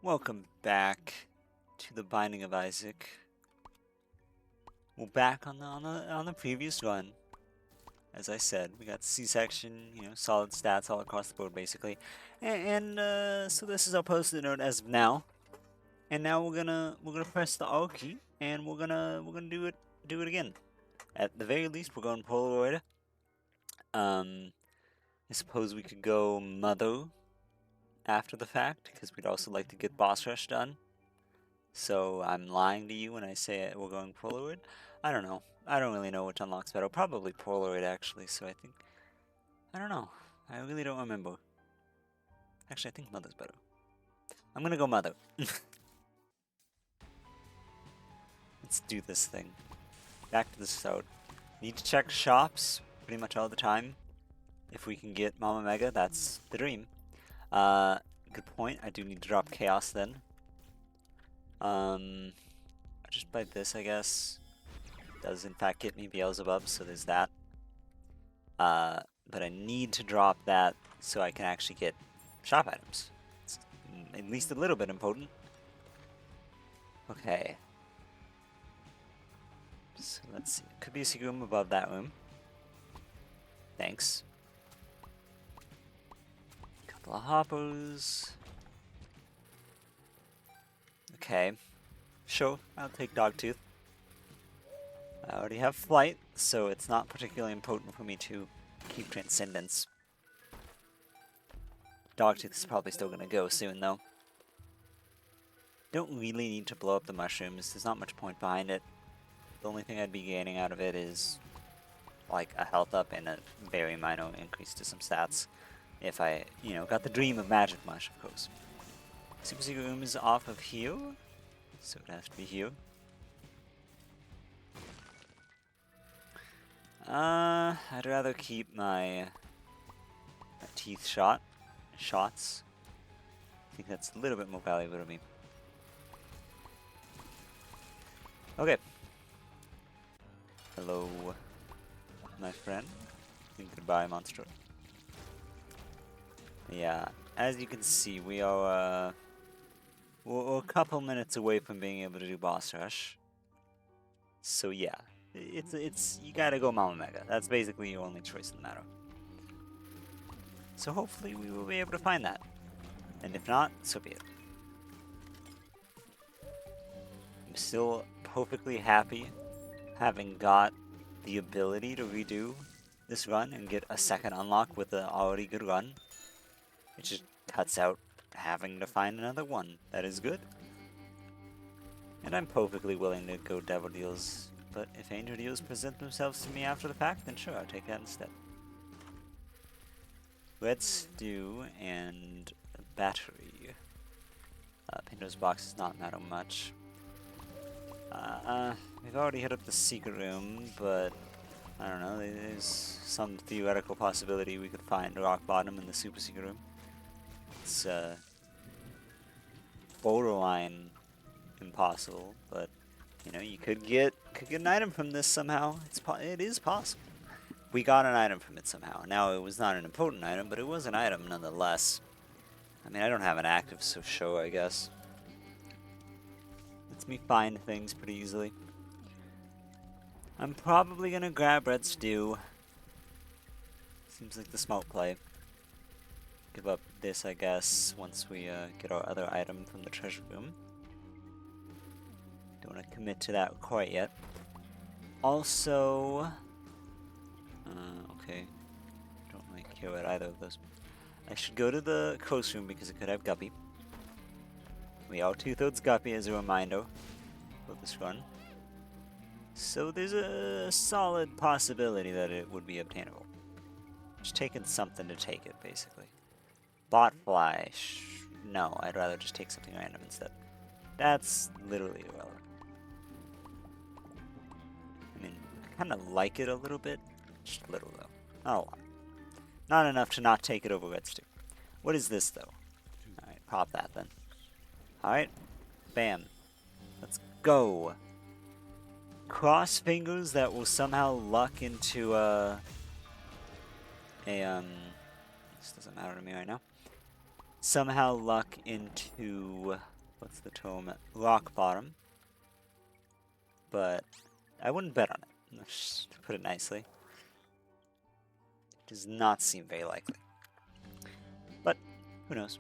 Welcome back to the Binding of Isaac. We're back on the previous run. As I said, we got C-section, solid stats all across the board basically, so this is our post-it note as of now. And now we're gonna press the R key, and we're gonna do it again. At the very least, we're going Polaroid. I suppose we could go Mother after the fact, because we'd also like to get Boss Rush done. So I'm lying to you when I say we're going Polaroid? I don't know. I don't really know which unlocks better. Probably Polaroid, actually, so I think... I don't know. I really don't remember. Actually, I think Mother's better. I'm gonna go Mother. Let's do this thing. Back to the start. Need to check shops pretty much all the time. If we can get Mama Mega, that's the dream. Good point. I do need to drop Chaos then. Just by this, I guess. Does in fact get me Beelzebub, so there's that. But I need to drop that so I can actually get shop items. It's at least a little bit important. Okay. So let's see. Could be a secret room above that room. Thanks. Couple of hoppers. Okay. Sure, I'll take Dogtooth. I already have Flight, so it's not particularly important for me to keep Transcendence. Dogtooth is probably still gonna go soon, though. Don't really need to blow up the mushrooms. There's not much point behind it. The only thing I'd be gaining out of it is like a health up and a very minor increase to some stats. If I, got the dream of Magic Mush, of course. Super Secret Room is off of here, so it has to be here. I'd rather keep my teeth shots. I think that's a little bit more valuable to me. Okay. Hello, my friend. And goodbye, monster. Yeah, as you can see, we are we're a couple minutes away from being able to do Boss Rush. So yeah. It's you gotta go Mama Mega. That's basically your only choice in the matter. So hopefully we will be able to find that. And if not, so be it. I'm still perfectly happy having got the ability to redo this run and get a second unlock with an already good run. It just cuts out having to find another one. That is good. And I'm perfectly willing to go Devil Deals. But if Angel Deals present themselves to me after the fact, then sure, I'll take that instead. Let's do and a battery. Pandora's box does not matter much. We've already hit up the secret room, but I don't know, there's some theoretical possibility we could find rock bottom in the super secret room. It's borderline impossible, but you could get an item from this somehow. It is possible. We got an item from it somehow. Now, it was not an important item, but it was an item nonetheless. I mean, I don't have an active, so show, I guess. Lets me find things pretty easily. I'm probably gonna grab Red Stew. Seems like the smart play. Give up this, I guess, once we get our other item from the treasure room. Don't want to commit to that quite yet. Also, okay, don't really care about either of those. I should go to the coast room because it could have Guppy. We are 2/3 Guppy as a reminder for this run. So there's a solid possibility that it would be obtainable. Just taking something to take it, basically. Botfly, no, I'd rather just take something random instead. That's literally irrelevant. I mean, I kind of like it a little bit. Just a little, though. Not a lot. Not enough to not take it over Red Stew. What is this, though? Alright, pop that, then. Alright. Bam. Let's go. Cross fingers that will somehow luck into, this doesn't matter to me right now. somehow luck into, what's the tome? Rock bottom. But I wouldn't bet on it, let's put it nicely. It does not seem very likely. But who knows?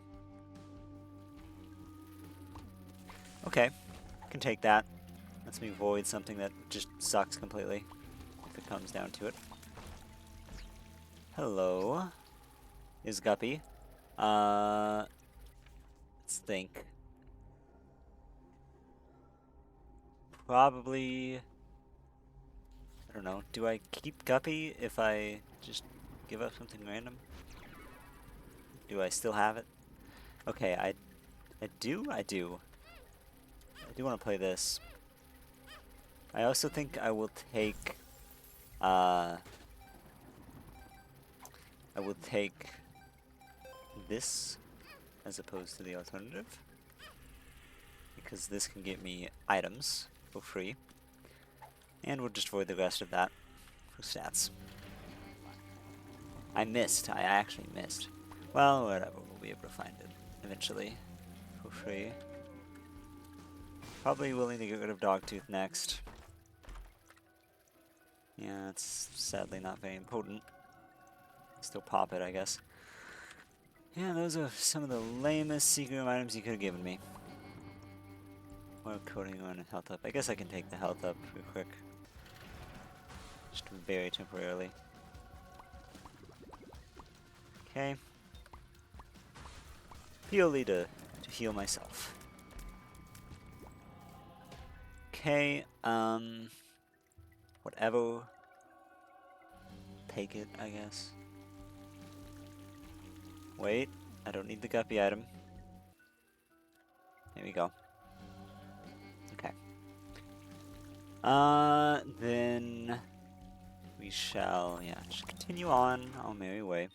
Okay, can take that. Lets me avoid something that just sucks completely, if it comes down to it. Hello, is Guppy. Let's think. Probably, I don't know, do I keep Guppy if I just give up something random? Do I still have it? Okay, I do want to play this. I also think I will take, this as opposed to the alternative, because this can get me items for free, and we'll just avoid the rest of that for stats. I actually missed. Well, whatever, we'll be able to find it eventually for free. Probably willing to get rid of Dogtooth next. Yeah, it's sadly not very important. Still pop it, I guess. Yeah, those are some of the lamest secret items you could have given me. Or coating on a health up. I guess I can take the health up real quick. Just very temporarily. Okay. Purely to heal myself. Okay, whatever. Take it, I guess. Wait, I don't need the Guppy item. There we go. Okay. Then we shall, yeah, just continue on our merry way.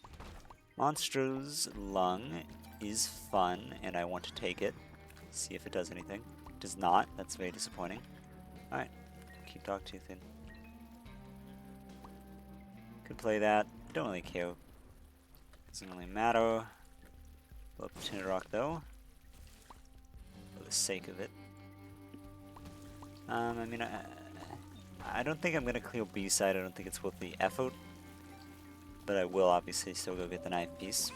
Monstro's Lung is fun, and I want to take it. See if it does anything. It does not. That's very disappointing. Alright, keep Dogtooth in. Could play that. Don't really care. Doesn't really matter. Love Tinderrock though. For the sake of it. I mean, I don't think I'm gonna clear B-side. I don't think it's worth the effort. But I will obviously still go get the knife piece.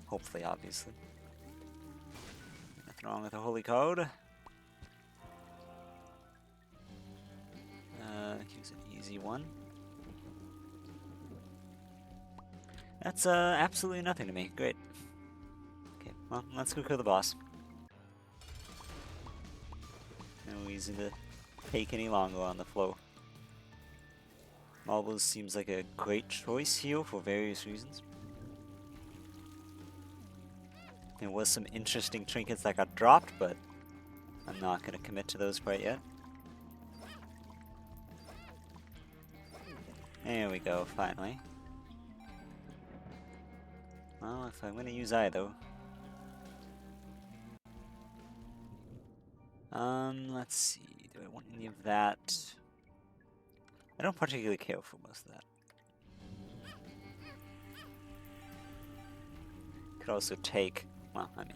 Hopefully, obviously. Nothing wrong with a holy code. Here's an easy one. That's absolutely nothing to me. Great. Okay, well, let's go kill the boss. No reason to take any longer on the flow. Marbles seems like a great choice here for various reasons. There was some interesting trinkets that got dropped, but I'm not going to commit to those quite yet. There we go, finally. Well, if I'm going to use either. Let's see. Do I want any of that? I don't particularly care for most of that. Could also take, well, I mean,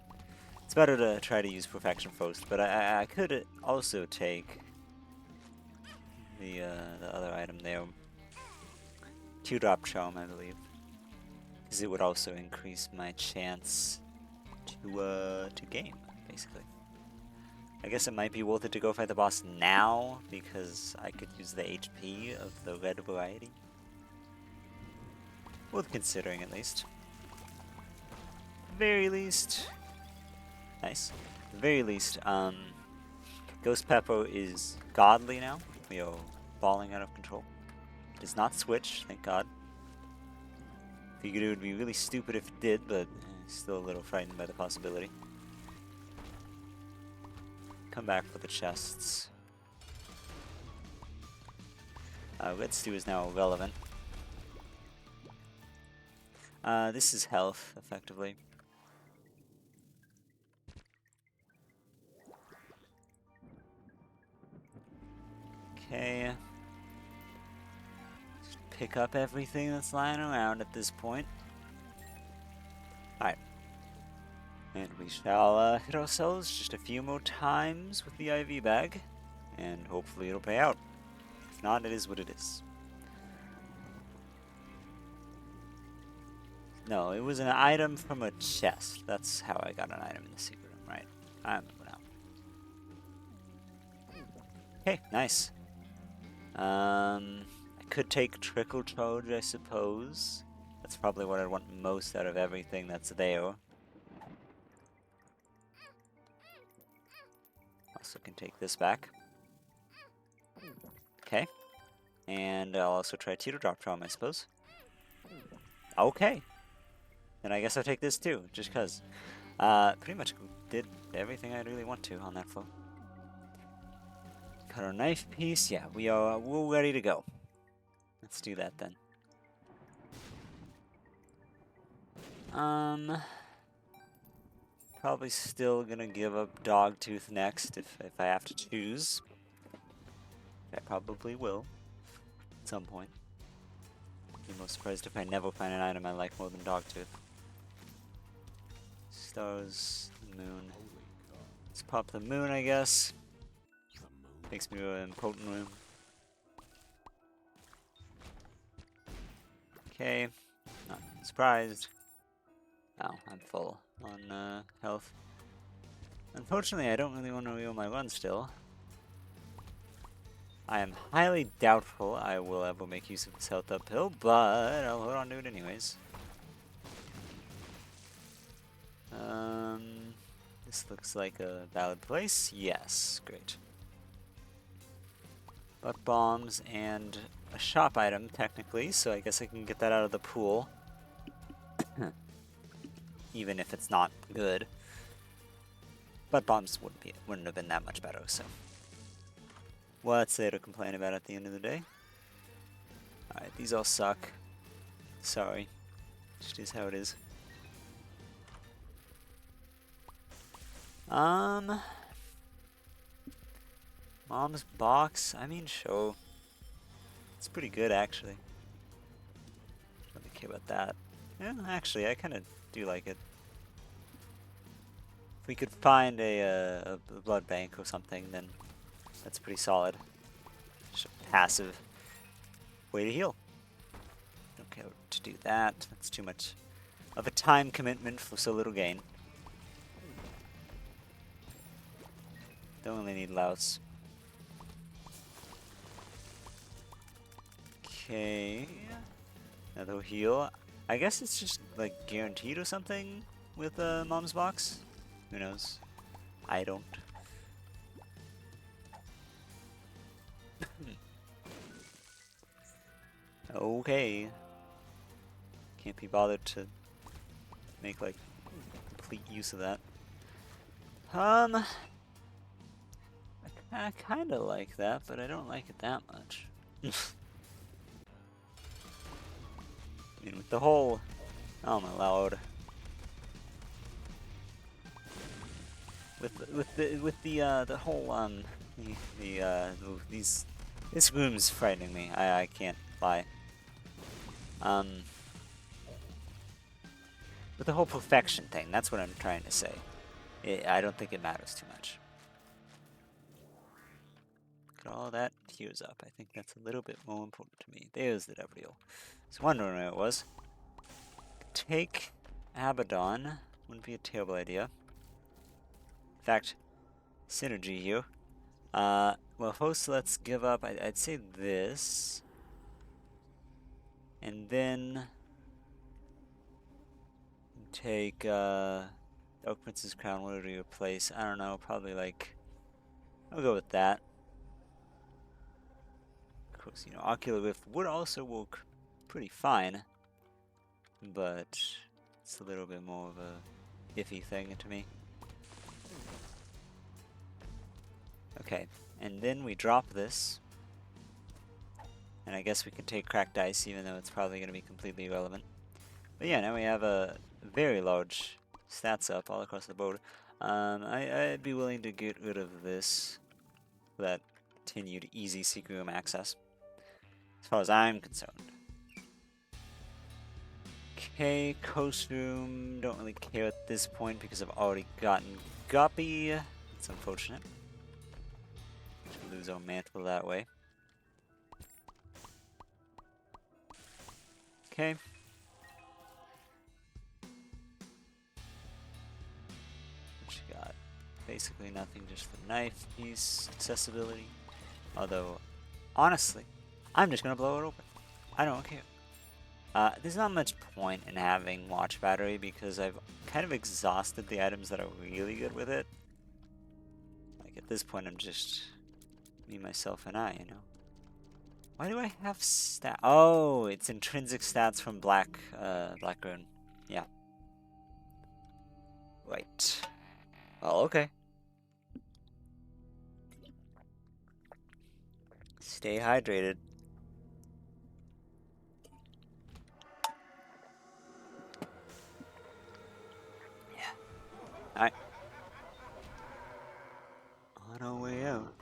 it's better to try to use Perfection first, but I could also take the other item there. 2-drop Charm, I believe. Because it would also increase my chance to game, basically. I guess it might be worth it to go fight the boss now, because I could use the HP of the red variety. Worth considering, at least. Very least... Nice. At the very least, Ghost Pepper is godly now. We are falling out of control. It does not switch, thank God. Figured it would be really stupid if it did, but still a little frightened by the possibility. Come back for the chests. Red Stew is now irrelevant. This is health, effectively. Okay. Just pick up everything that's lying around at this point. we shall hit ourselves just a few more times with the IV bag, and hopefully it'll pay out. If not, it is what it is. No, it was an item from a chest. That's how I got an item in the secret room, right? I remember now. Okay, nice. I could take Trickle Charge, I suppose. That's probably what I'd want most out of everything that's there. Also can take this back. Okay. And I'll also try Teardrop Charm, I suppose. Okay. Then I guess I'll take this too, just cause. Pretty much did everything I really want to on that floor. Cut our knife piece. Yeah, we're ready to go. Let's do that then. Probably still gonna give up Dogtooth next if I have to choose. I probably will at some point. Be most surprised if I never find an item I like more than Dogtooth. Stars, moon. Let's pop the moon, I guess. Makes me an potent room. Okay, not surprised. Oh, I'm full on health. Unfortunately, I don't really want to reveal my run still. I am highly doubtful I will ever make use of this health uphill, but I'll hold on to it anyways. This looks like a valid place. Yes, great. Buck bombs and a shop item, technically, so I guess I can get that out of the pool. Even if it's not good. Butt bombs wouldn't have been that much better, so. What's there to complain about at the end of the day? Alright, these all suck. Sorry. Just is how it is. Mom's box? I mean, sure. It's pretty good, actually. Don't really care about that. Yeah, actually, I kind of do like it. If we could find a blood bank or something, then that's pretty solid. Just a passive way to heal. Okay, to do that, that's too much of a time commitment for so little gain. Don't really need Laos. Okay, another heal. I guess it's just like guaranteed or something with Mom's box. Who knows? I don't. Okay. Can't be bothered to make like complete use of that. I kind of like that, but I don't like it that much. I mean, with the whole, oh my lord, with the whole this room's frightening me. I can't lie. With the whole perfection thing, that's what I'm trying to say. I don't think it matters too much. Look at all that heals up. I think that's a little bit more important to me. There's the Devreel. I was wondering where it was. Take Abaddon. Wouldn't be a terrible idea. In fact, synergy here. Well, first let's give up, I'd say this. And then take Dark Prince's Crown. What do we replace? I don't know, probably like, I'll go with that. Of course, you know, Ocular Rift would also work pretty fine, but it's a little bit more of a iffy thing to me. Okay, and then we drop this. And I guess we can take Cracked Ice, even though it's probably going to be completely irrelevant. But yeah, now we have a very large stats up all across the board. I'd be willing to get rid of this for that continued easy secret room access, as far as I'm concerned. Okay, Coast Room, don't really care at this point because I've already gotten Guppy. It's unfortunate. To lose our mantle that way. Okay. What you got? Basically nothing, just the knife piece, accessibility. Although, honestly, I'm just gonna blow it open. I don't care. There's not much point in having Watch Battery because I've kind of exhausted the items that are really good with it. Like at this point, I'm just me, myself, and I, you know. Why do I have stat? Oh, it's intrinsic stats from Black Rune. Yeah. Right. Well, okay. Stay hydrated. Yeah. Alright. On our way out.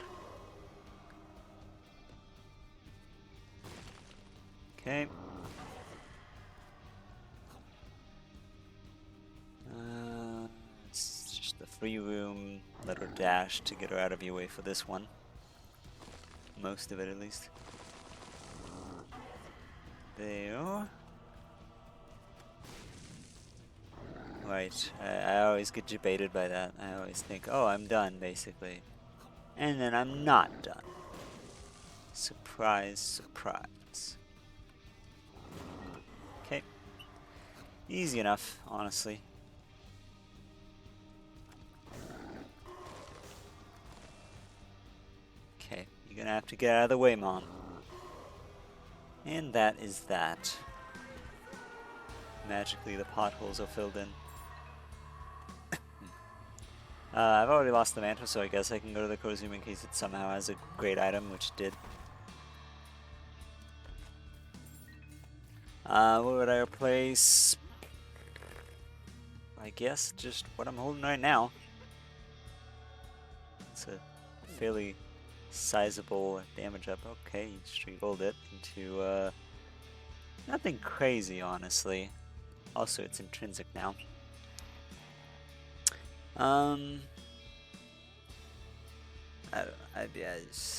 Okay. It's just the free room. Let her dash to get her out of your way for this one. Most of it, at least. There. Right. I always get debated by that. I always think, oh, I'm done, basically. And then I'm not done. Surprise, surprise. Okay. Easy enough, honestly. Okay, you're gonna have to get out of the way, Mom. And that is that. Magically, the potholes are filled in. I've already lost the mantle, so I guess I can go to the cozy room in case it somehow has a great item, which it did. What would I replace? I guess just what I'm holding right now. It's a fairly sizable damage up. Okay, you just re-rolled it into nothing crazy, honestly. Also, it's intrinsic now.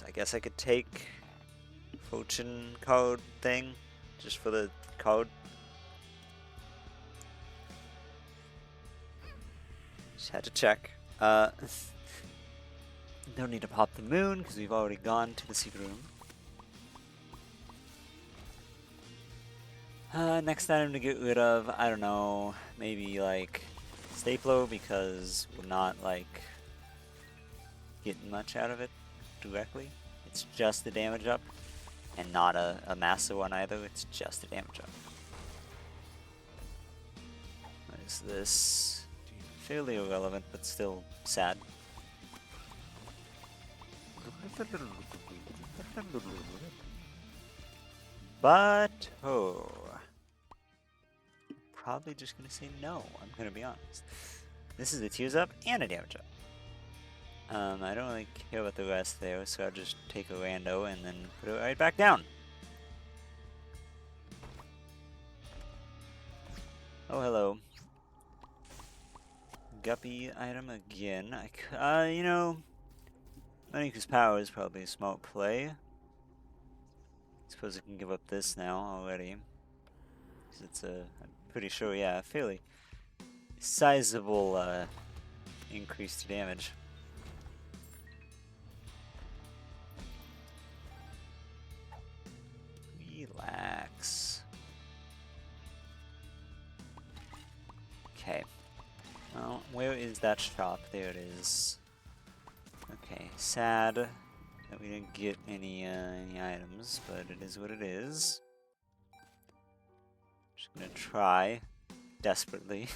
I guess I could take fortune code thing just for the code. Just had to check. Don't need to pop the moon because we've already gone to the secret room. Next item to get rid of, I don't know, maybe like Stapler because we're not like getting much out of it directly. It's just the damage up and not a massive one either, it's just a damage up. What is this? Fairly irrelevant, but still sad. But, oh. Probably just gonna say no, I'm gonna be honest. This is a tears up and a damage up. I don't really care about the rest there, so I'll just take a rando and then put it right back down. Oh, hello. Guppy item again. You know, Maniku's power is probably a smart play. Suppose I can give up this now already. Because it's a, I'm pretty sure, yeah, a fairly sizable increase to damage. Relax. Okay. Well, where is that shop? There it is. Okay, sad that we didn't get any items, but it is what it is. Just gonna try desperately.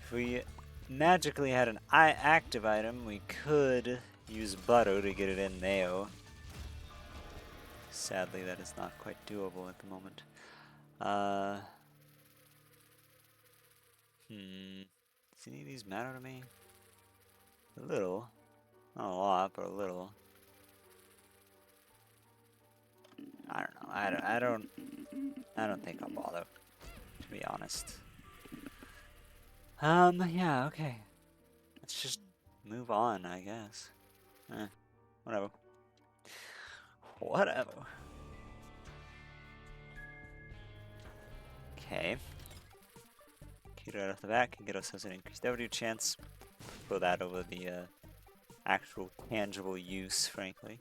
If we magically had an active item, we could use butter to get it in there. Sadly, that is not quite doable at the moment. Does any of these matter to me? A little. Not a lot, but a little. I don't know. I don't think I'll bother, to be honest. Yeah, okay. Let's just move on, I guess. Whatever. Whatever. Okay. Get right off the bat, can get ourselves an increased W chance. Throw that over the actual tangible use, frankly.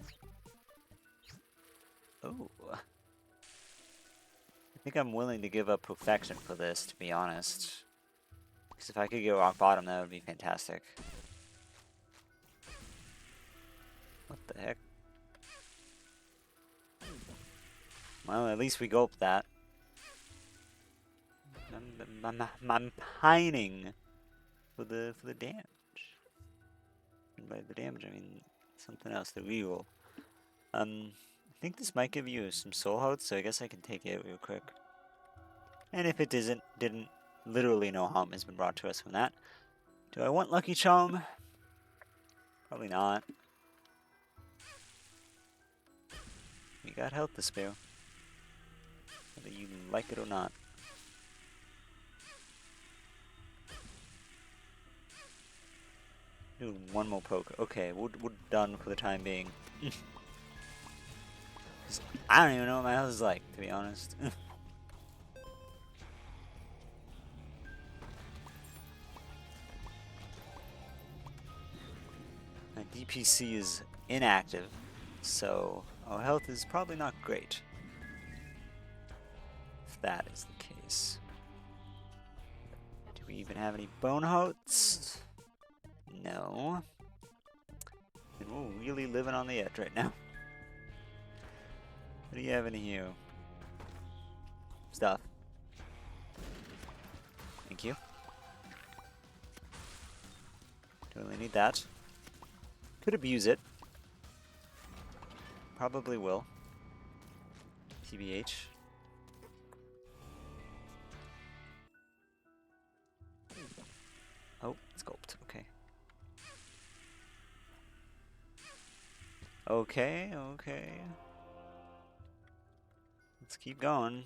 Oh. I think I'm willing to give up perfection for this, to be honest. Because if I could get rock bottom, that would be fantastic. What the heck? Well, at least we gulped that. I'm pining for the damage. And by the damage, I mean something else. The reroll. I think this might give you some soul hearts, so I guess I can take it real quick. And if it didn't literally no harm has been brought to us from that. Do I want Lucky Charm? Probably not. We got health to spare, whether you like it or not. Do one more poke. Okay, we're done for the time being. I don't even know what my health is like, to be honest. My DPC is inactive, so our health is probably not great. If that is the case. Do we even have any bone hearts? No. And we're really living on the edge right now. What do you have in here? Stuff. Thank you. Don't really need that. Could abuse it. Probably will. TBH. Oh, it's gulped. Okay. Okay, okay. Let's keep going.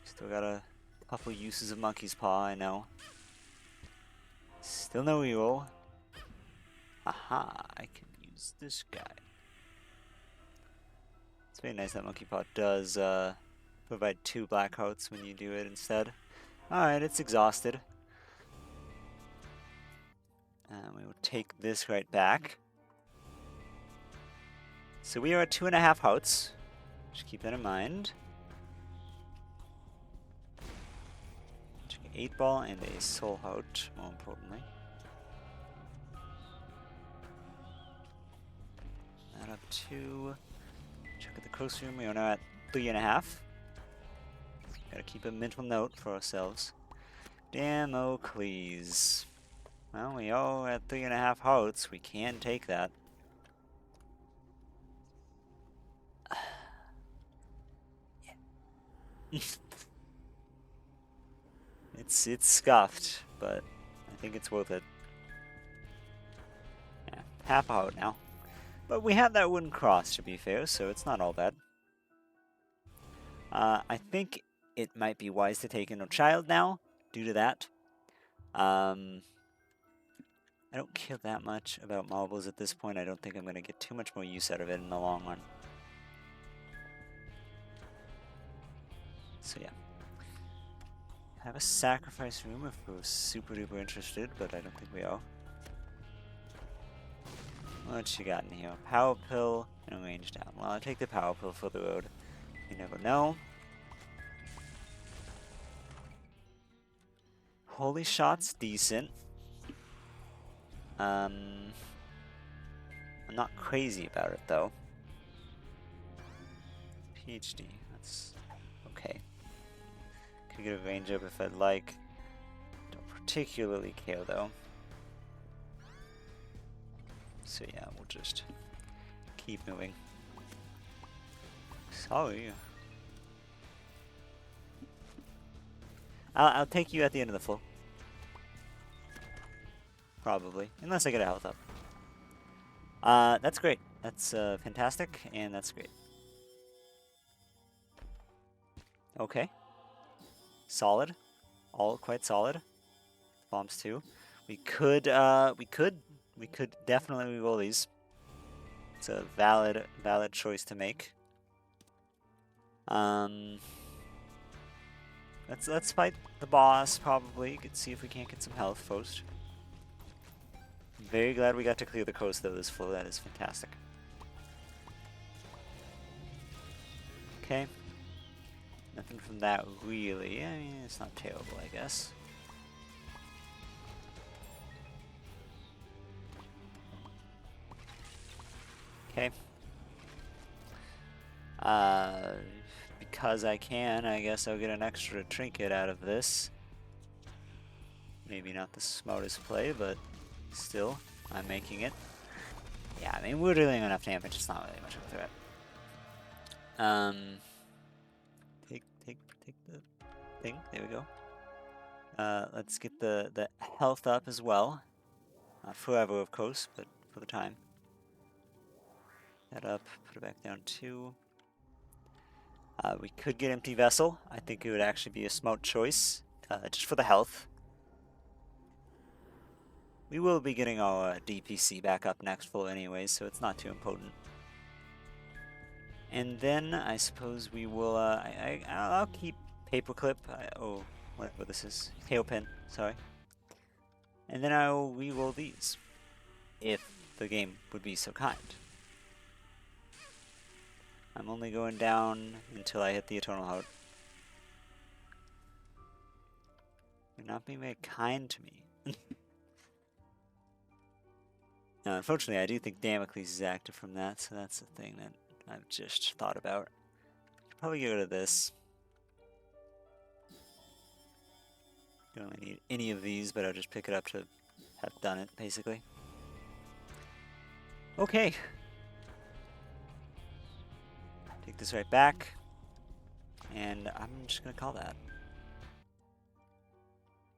Still got a couple uses of Monkey's Paw, I know. Still no reroll. Aha, I can use this guy. It's very nice that Monkey Paw does provide 2 black hearts when you do it instead. Alright, it's exhausted. And we will take this right back. So we are at 2.5 hearts. Just keep that in mind. Check an 8 ball and a soul heart, more importantly. That up to. Check at the coast room. We are now at 3.5. Gotta keep a mental note for ourselves. Damocles. Well, we are at 3.5 hearts. We can take that. It's scuffed, but I think it's worth it. Yeah, half a heart now. But we have that wooden cross, to be fair, so it's not all bad. I think it might be wise to take in a child now, due to that. I don't care that much about marbles at this point. I don't think I'm going to get too much more use out of it in the long run. So yeah. Have a sacrifice room if we're super duper interested, but I don't think we are. What you got in here? Power pill and a range down. Well, I'll take the power pill for the road. You never know. Holy shot's decent. I'm not crazy about it though. PhD, that's okay. Could get a range up if I'd like. Don't particularly care though. So yeah, we'll just keep moving. Sorry. I'll take you at the end of the floor. Probably. Unless I get a health up. That's great. That's fantastic, and that's great. Okay. Solid. All quite solid. Bombs too. We could definitely reroll these. It's a valid choice to make. Let's fight the boss probably. Could see if we can't get some health first. Very glad we got to clear the coast though this flow. That is fantastic. Okay. Nothing from that really. I mean, it's not terrible, I guess. Okay. Because I can, I guess I'll get an extra trinket out of this. Maybe not the smartest play, but still, I'm making it. Yeah, I mean, we're dealing enough damage, it's not really much of a threat. Take the thing, there we go. Let's get the health up as well. Not forever, of course, but for the time. That up, put it back down 2. We could get Empty Vessel. I think it would actually be a smart choice, just for the health. We will be getting our DPC back up next full anyways, so it's not too important. And then I suppose we will. I'll keep Paperclip. Oh, whatever this is, Tailpin. Sorry. And then I'll reroll these, if the game would be so kind. I'm only going down until I hit the Eternal Heart. You're not being very kind to me. Now, unfortunately, I do think Damocles is active from that, so that's the thing that I've just thought about. Probably get rid of this. Don't really need any of these, but I'll just pick it up to have done it, basically. Okay. Take this right back. And I'm just going to call that.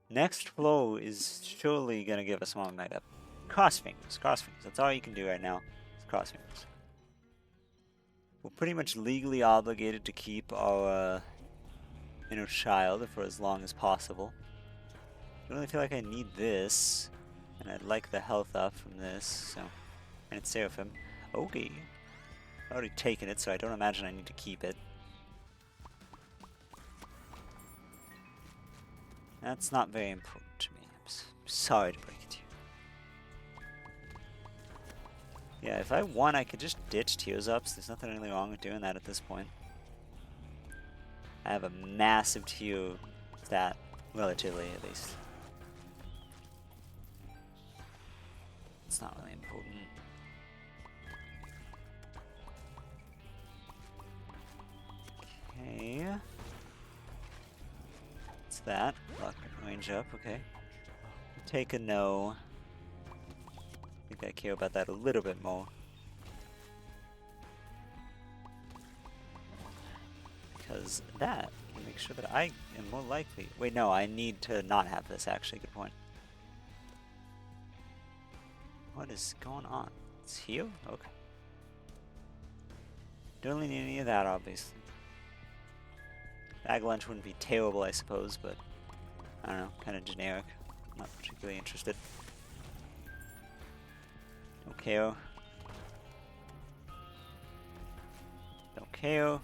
Next flow is surely going to give us one mega. Cross fingers, cross fingers. That's all you can do right now. Is cross fingers. We're pretty much legally obligated to keep our inner child for as long as possible. I don't really feel like I need this, and I'd like the health up from this, so... And it's Seraphim. Okay. I've already taken it, so I don't imagine I need to keep it. That's not very important to me. I'm sorry to break it to you. Yeah, if I want, I could just ditch Tears Ups. There's nothing really wrong with doing that at this point. I have a massive Tear stat, relatively at least. It's not really important. Okay. What's that? Luck range up, okay. Take a no. I think I care about that a little bit more. Because that can make sure that I am more likely. Wait, no, I need to not have this actually. Good point. What is going on? It's heal? Okay. Don't really need any of that, obviously. Bag lunch wouldn't be terrible, I suppose, but I don't know, kind of generic. Not particularly interested. Don't care. Don't care.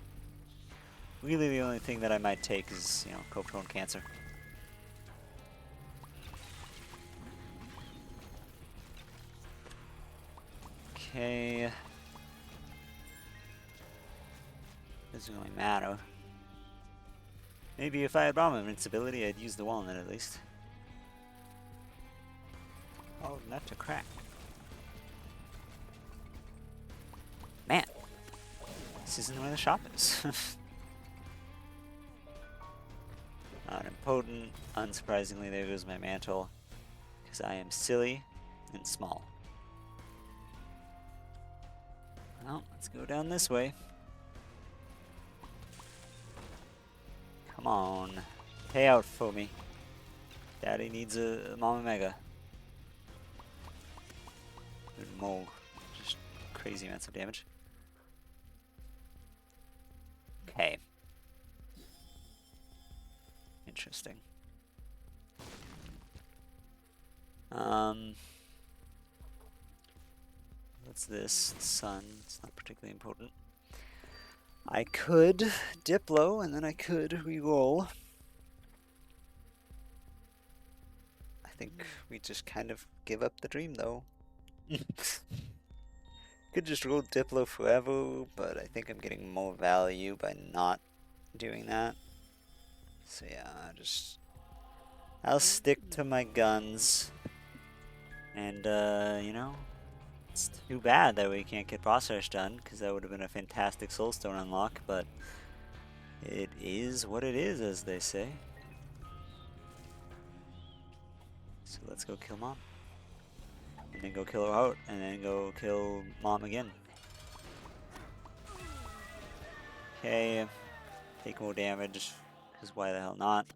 Really, the only thing that I might take is, you know, Coprone Cancer. Okay. Doesn't really matter. Maybe if I had Bomb Invincibility, I'd use the Walnut at least. Oh, enough to crack. Man, this isn't where the shop is. Not important. Unsurprisingly, there goes my mantle. Because I am silly and small. Well, let's go down this way. Come on. Pay out for me. Daddy needs a Mama Mega. Good Moog. Just crazy amounts of damage. Okay. Interesting. What's this? Sun. It's not particularly important. I could Diplo, and then I could re-roll. I think we just kind of give up the dream, though. Could just roll Diplo forever, but I think I'm getting more value by not doing that. So yeah, I'll stick to my guns. And, you know, it's too bad that we can't get boss rush done, because that would have been a fantastic soulstone unlock, but it is what it is, as they say. So let's go kill Mom. And then go kill her out, and then go kill Mom again. Okay, take more damage, because why the hell not?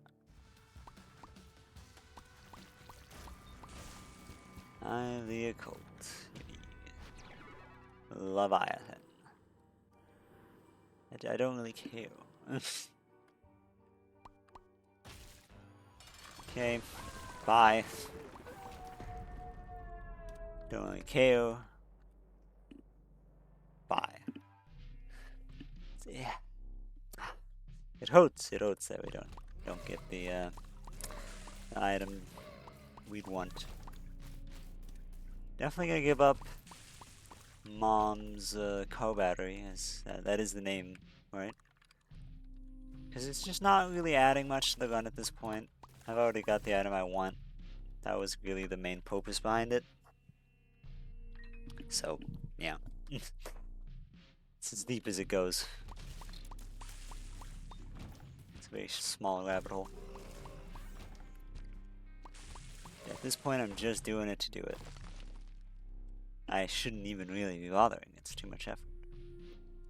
Eye of the Occult. Leviathan. I don't really care. Okay, bye. Don't really care. Bye. Yeah. It hurts that we don't get the item we'd want. Definitely gonna give up Mom's car battery, as that is the name, right? Because it's just not really adding much to the gun at this point. I've already got the item I want. That was really the main purpose behind it. So, yeah. It's as deep as it goes. It's a very small rabbit hole. At this point, I'm just doing it to do it. I shouldn't even really be bothering. It's too much effort.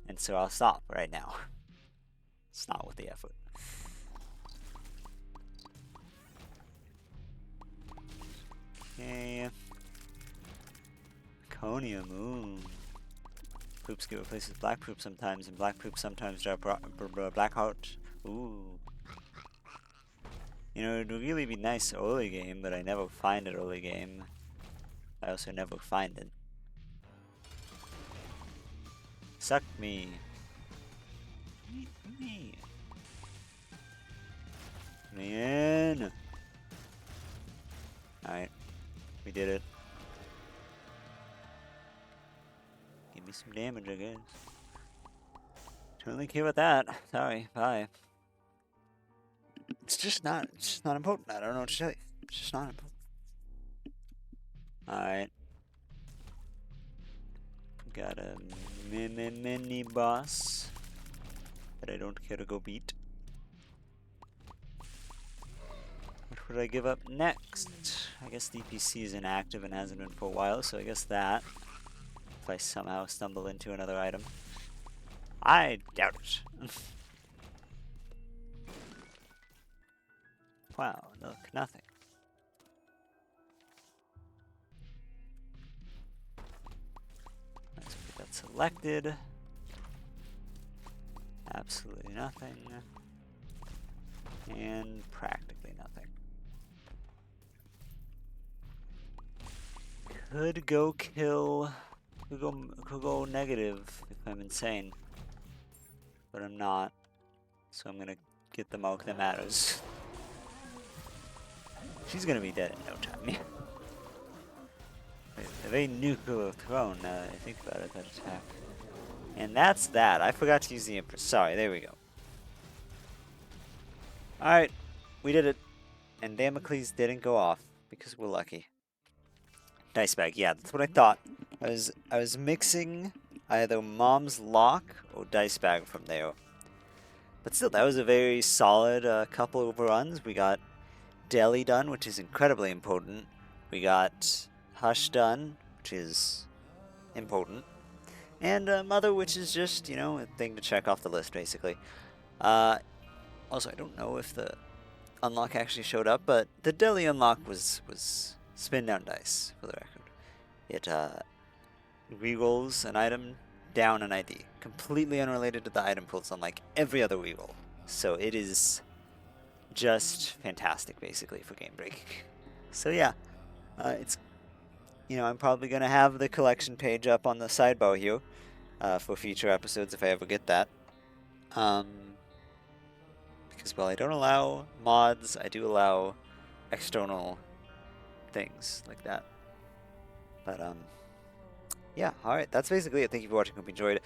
And so I'll stop right now. It's not worth the effort. Okay. Conium, ooh. Poops get replaced with black poop sometimes, and black poop sometimes drop black heart. Ooh. You know, it would really be nice early game, but I never find it early game. I also never find it. Suck me. Eat me. Man. Alright. We did it. Give me some damage, I guess. Don't really care about that. Sorry. Bye. It's just not important. I don't know what to tell you. It's just not important. Alright. Got a mini boss that I don't care to go beat. What would I give up next? I guess DPC is inactive and hasn't been for a while, so I guess that. If I somehow stumble into another item. I doubt it. Wow, look, nothing. Let's get that selected. Absolutely nothing. And practically nothing. Could go kill... Could go negative if I'm insane. But I'm not. So I'm gonna get the mark that matters. She's gonna be dead in no time. A very nuclear throne now that I think about it, that attack. And that's that. I forgot to use the Empress. Sorry, there we go. Alright, we did it. And Damocles didn't go off because we're lucky. Dice bag, yeah, that's what I thought. I was mixing either Mom's Lock or Dice Bag from there. But still, that was a very solid couple of runs. We got Deli done, which is incredibly important. We got Hush done, which is important. And Mother, which is just, you know, a thing to check off the list, basically. Also, I don't know if the unlock actually showed up, but the Deli unlock was spin down dice, for the record. rerolls an item down an ID, completely unrelated to the item pools, unlike every other reroll. So it is just fantastic, basically, for game breaking. So yeah, it's, you know, I'm probably gonna have the collection page up on the sidebar here for future episodes if I ever get that. Because while I don't allow mods, I do allow external things like that. But yeah, all right, that's basically it. Thank you for watching. Hope you enjoyed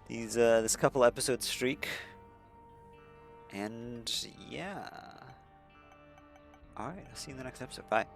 this couple episode streak. And yeah, all right, I'll see you in the next episode. Bye.